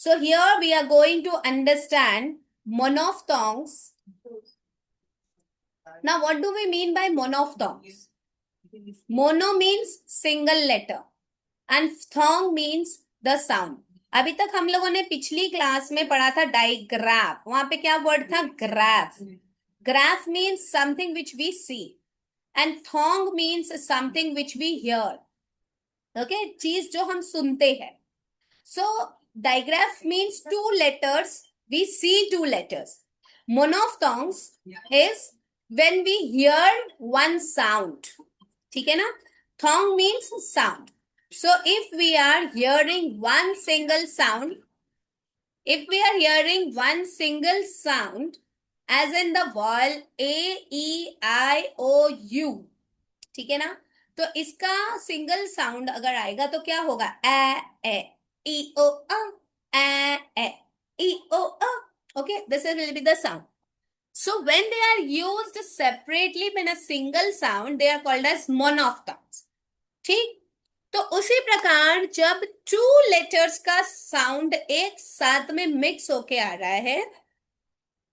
So here we are going to understand monophthongs. Now, what do we mean by monophthongs? Mono means single letter and phthong means the sound. अभी तक हम लोगों ने पिछली class में पढ़ा था डाइग्राफ. वहां पे क्या वर्ड था? Graph. Graph means something which we see and thong means something which we hear. Okay, चीज जो हम सुनते हैं. So digraph means two letters. We see two letters. Monophthongs is when we hear one sound. ठीक है ना? Thong means sound. So if we are hearing one single sound, as in the vowel A, E, I, O, U, ठीक है ना? तो इसका single sound अगर आएगा तो क्या होगा? ए ई ओ ए ई ओ. Okay, this will be the sound. So when they are used separately in a single sound, they are called as monophthongs. ठीक. तो उसी प्रकार जब टू लेटर्स का साउंड एक साथ में मिक्स होके आ रहा है,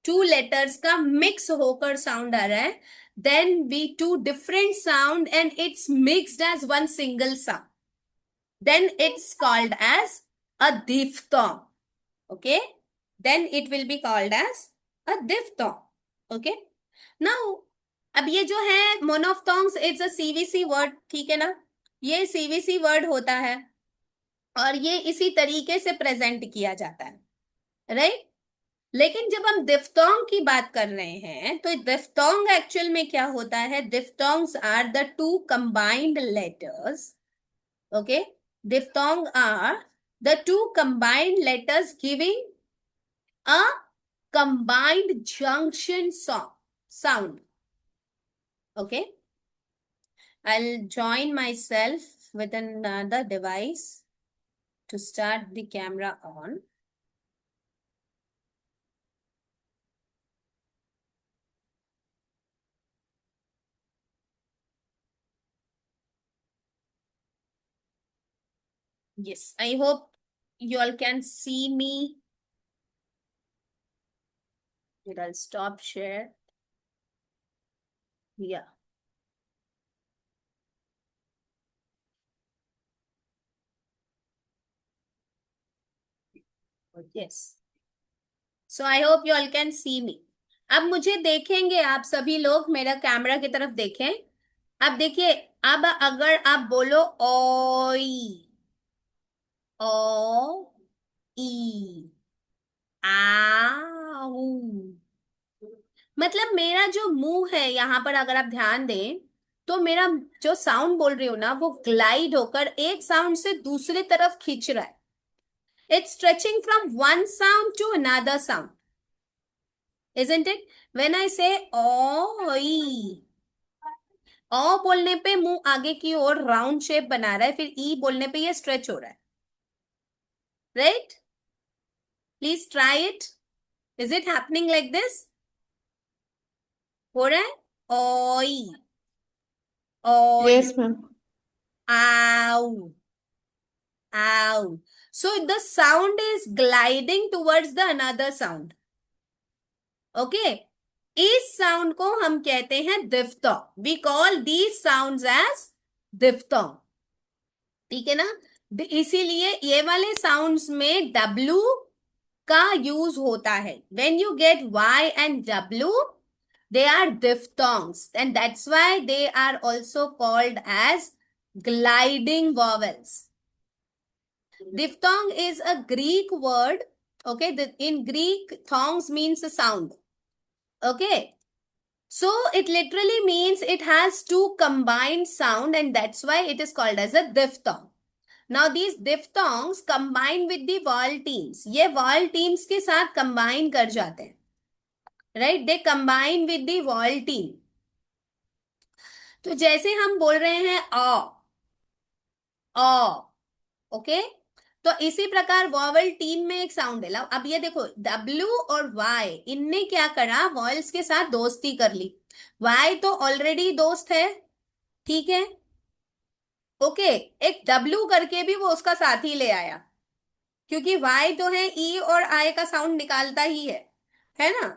टू लेटर्स का मिक्स होकर साउंड आ रहा है, then we two different sound and it's mixed as one single sound, then it's called as a diphthong. Okay, then it will be called as a diphthong. Okay, now अब ये जो है monophthongs, it's a CVC word. ठीक है ना? ये CVC word होता है और ये इसी तरीके से प्रेजेंट किया जाता है, राइट? लेकिन जब हम दिफ्थोंग की बात कर रहे हैं तो दिफ्थोंग एक्चुअल में क्या होता है? Diphthongs are the two combined letters. Okay, diphthong are the two combined letters giving a combined junction sound. Okay, I'll join myself with another device to start the camera on. Yes, I hope you all can see me. I'll stop share. Yeah. Yes. So I hope you all can see me. अब मुझे देखेंगे आप सभी लोग, मेरा camera की तरफ देखें. अब देखिए, अब अगर आप बोलो ओई, ओ ई आऊ, मतलब मेरा जो मुंह है यहाँ पर अगर आप ध्यान दें तो मेरा जो साउंड बोल रही हूँ ना, वो ग्लाइड होकर एक साउंड से दूसरी तरफ खींच रहा है. It's stretching from one sound to another sound. Isn't it? When I say ओई, ओ बोलने पे मुंह आगे की ओर राउंड शेप बना रहा है, फिर ई बोलने पे ये स्ट्रेच हो रहा है, right? Please try it. Is it happening like this? हो रहा है? ओई, ओई, Yes, ma'am. आउ, आउ. So the sound is gliding towards the another sound. Okay? इस साउंड को हम कहते हैं diphthong. We call these sounds as diphthong. ठीक है ना? इसीलिए ये वाले साउंड्स में W का यूज होता है. When you get Y and W, they are diphthongs, and that's why they are also called as gliding vowels. Diphthong is a Greek word. Okay, in Greek, thongs means a sound. Okay, so it literally means it has two combined sound, and that's why it is called as a diphthong. Now these diphthongs combine with the vowel teams. ये vowel teams के साथ combine कर जाते हैं, right? They combine with the vowel team. तो जैसे हम बोल रहे हैं ओ, ओके, तो इसी प्रकार वॉवल टीम में एक साउंड है. अब ये देखो, W और Y, इनने क्या करा? वॉयल्स के साथ दोस्ती कर ली. Y तो ऑलरेडी दोस्त है, ठीक है? ओके, एक W करके भी वो उसका साथी ले आया. क्योंकि वाई तो है ई और आई का साउंड निकालता ही है ना।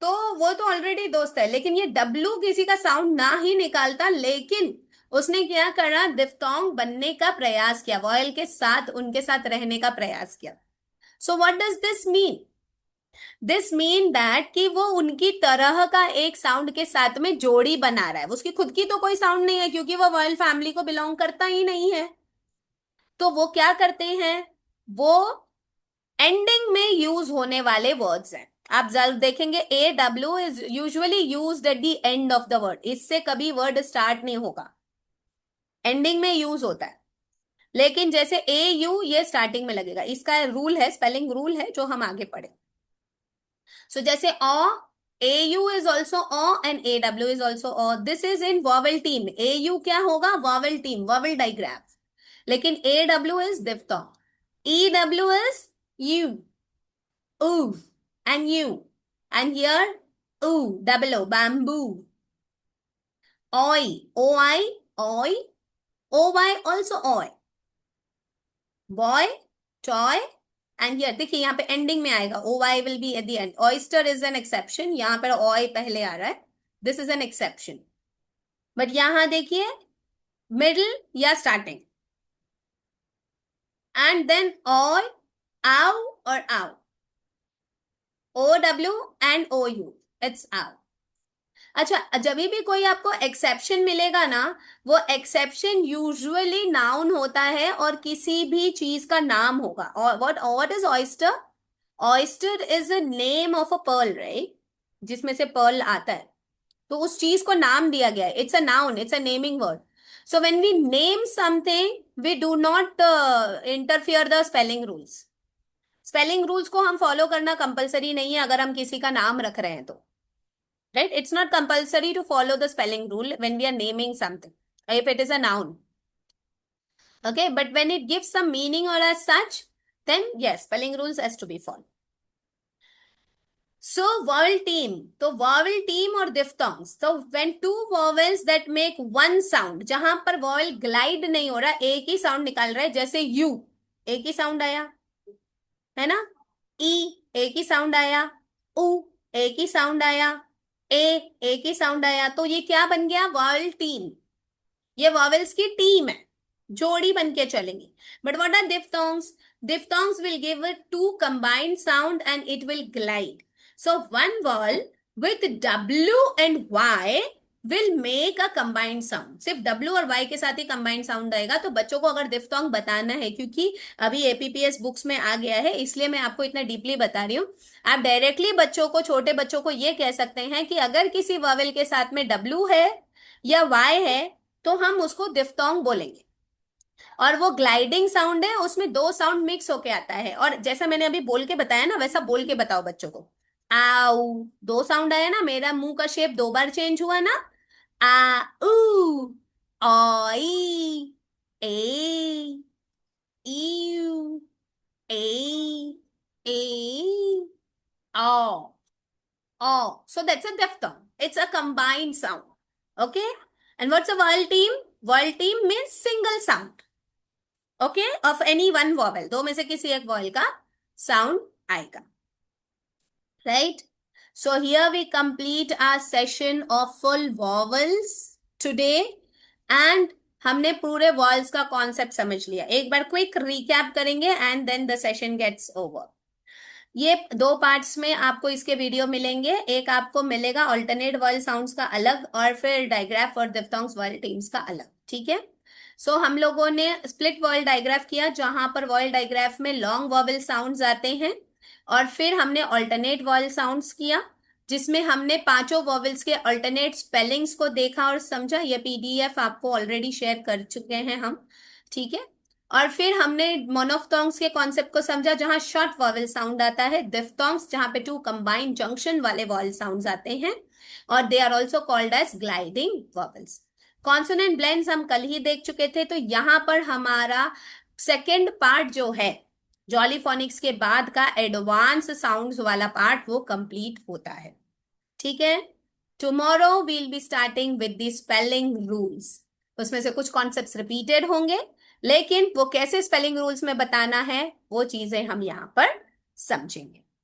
तो वो तो ऑलरेडी दोस्त है, लेकिन ये डब्लू किसी का साउंड ना ही निकालता, लेकिन उसने क्या करा, दिफ्तोंग बनने का प्रयास किया, वॉयल के साथ उनके साथ रहने का प्रयास किया। So what does this mean? This mean that कि वो उनकी तरह का एक साउंड के साथ में जोड़ी बना रहा है। उसकी खुद की तो कोई साउंड नहीं है, क्योंकि वो रॉयल फैमिली को बिलोंग करता ही नहीं है। तो वो क्या करते हैं, वो एंडिंग में यूज होने वाले वर्ड्स हैं। आप जरूर देखेंगे A W is usually used eight the end of the word, इससे कभी वर्ड स्टार्ट नहीं होगा, एंडिंग में यूज होता है। लेकिन जैसे ए यू ये स्टार्टिंग में लगेगा, इसका रूल है, स्पेलिंग रूल है जो हम आगे पढ़े। So जैसे AU is also and AW is also this is in vowel team। AU क्या होगा, vowel team, vowel digraph। लेकिन AW is diphthong। EW is you, oo, and you, and here oo, double O, bamboo। Oi, OI, oi, OY also oi। Boy, toy, and here देखिए यहाँ पे ending में आएगा, O Y will be at the end. Oyster is an exception, यहाँ पर oy पहले आ रहा है, this is an exception. But यहां देखिए मिडिल या starting, and then eye, ow और ow, O W and O U, it's ow. अच्छा, जब भी कोई आपको एक्सेप्शन मिलेगा ना, वो एक्सेप्शन यूजुअली नाउन होता है और किसी भी चीज का नाम होगा। और what is oyster? Oyster is a name of a pearl, right, जिसमें से पर्ल आता है, तो उस चीज को नाम दिया गया है, it's a noun, it's a naming word. So when we name something we do not interfere the spelling rules. Spelling rules को हम फॉलो करना कंपलसरी नहीं है अगर हम किसी का नाम रख रहे हैं तो, right? It's not compulsory to follow the spelling rule when we are naming something, if it is a noun, okay? But when it gives some meaning or as such, then yes, spelling rules has to be followed। So vowel team, तो vowel team और diphthongs, so when two vowels that make one sound, जहां पर vowel glide नहीं हो रहा, एक ही sound निकाल रहा है, जैसे u एक ही sound आया, है ना, e एक ही sound आया, u एक ही sound आया, a एक ही sound आया, तो ये क्या बन गया, vowel team। ये vowels की टीम है, जोड़ी बन के चलेंगी। But what are diphthongs? Diphthongs will give a two combined sound and it will glide। So one vowel with W and Y will make a combined sound। सिर्फ W और Y के साथ ही combined sound आएगा। तो बच्चों को अगर diphthong बताना है, क्योंकि अभी APPS बुक्स में आ गया है, इसलिए मैं आपको इतना डीपली बता रही हूँ। आप डायरेक्टली बच्चों को, छोटे बच्चों को ये कह सकते हैं कि अगर किसी vowel के साथ में W है या Y है तो हम उसको diphthong बोलेंगे। और वो ग्लाइडिंग साउंड है, उसमें दो साउंड मिक्स होके आता है। और जैसा मैंने अभी बोल के बताया ना, वैसा बोल के बताओ बच्चों को। आउ, दो साउंड आया ना, मेरा मुंह का शेप दो बार चेंज हुआ ना, आ ऊ, ऑई, ए, ईयू, ए, ए, ओ, ओ। So that's a diphthong. It's a combined sound. Okay? And what's a vowel team? Vowel team means single sound। Okay, of any one vowel, दो में से किसी एक वॉवेल का साउंड आएगा, right. So here we complete our session of full vowels today, and हमने पूरे vowels का कॉन्सेप्ट समझ लिया। एक बार क्विक रिकैप करेंगे and then the session gets over. ये दो पार्ट्स में आपको इसके वीडियो मिलेंगे, एक आपको मिलेगा ऑल्टरनेट वॉवेल साउंड्स का अलग, और फिर डायग्राफ और डिप्थोंग्स वॉवेल टीम्स का अलग, ठीक है। सो हम लोगों ने स्प्लिट वॉवेल डायग्राफ किया, जहां पर वॉवेल डायग्राफ में लॉन्ग वॉवेल साउंड्स आते हैं, और फिर हमने ऑल्टरनेट वॉवेल साउंड्स किया, जिसमें हमने पांचों वॉवेल्स के अल्टरनेट स्पेलिंग्स को देखा और समझा। ये पीडीएफ आपको ऑलरेडी शेयर कर चुके हैं हम, ठीक है। और फिर हमने मोनोफ्थोंग्स के कॉन्सेप्ट को समझा, जहां शॉर्ट वॉवेल साउंड आता है, डिफ्थोंग्स जहां पे टू कंबाइंड जंक्शन वाले वॉवेल साउंड्स आते हैं, और they are also called as gliding vowels. Consonant blends हम कल ही देख चुके थे, तो यहां पर हमारा सेकेंड पार्ट जो है जॉलीफोनिक्स के बाद का एडवांस साउंड्स वाला पार्ट, वो कंप्लीट होता है, ठीक है। Tomorrow we'll be starting with the spelling rules. उसमें से कुछ कॉन्सेप्ट्स रिपीटेड होंगे, लेकिन वो कैसे स्पेलिंग रूल्स में बताना है वो चीजें हम यहाँ पर समझेंगे।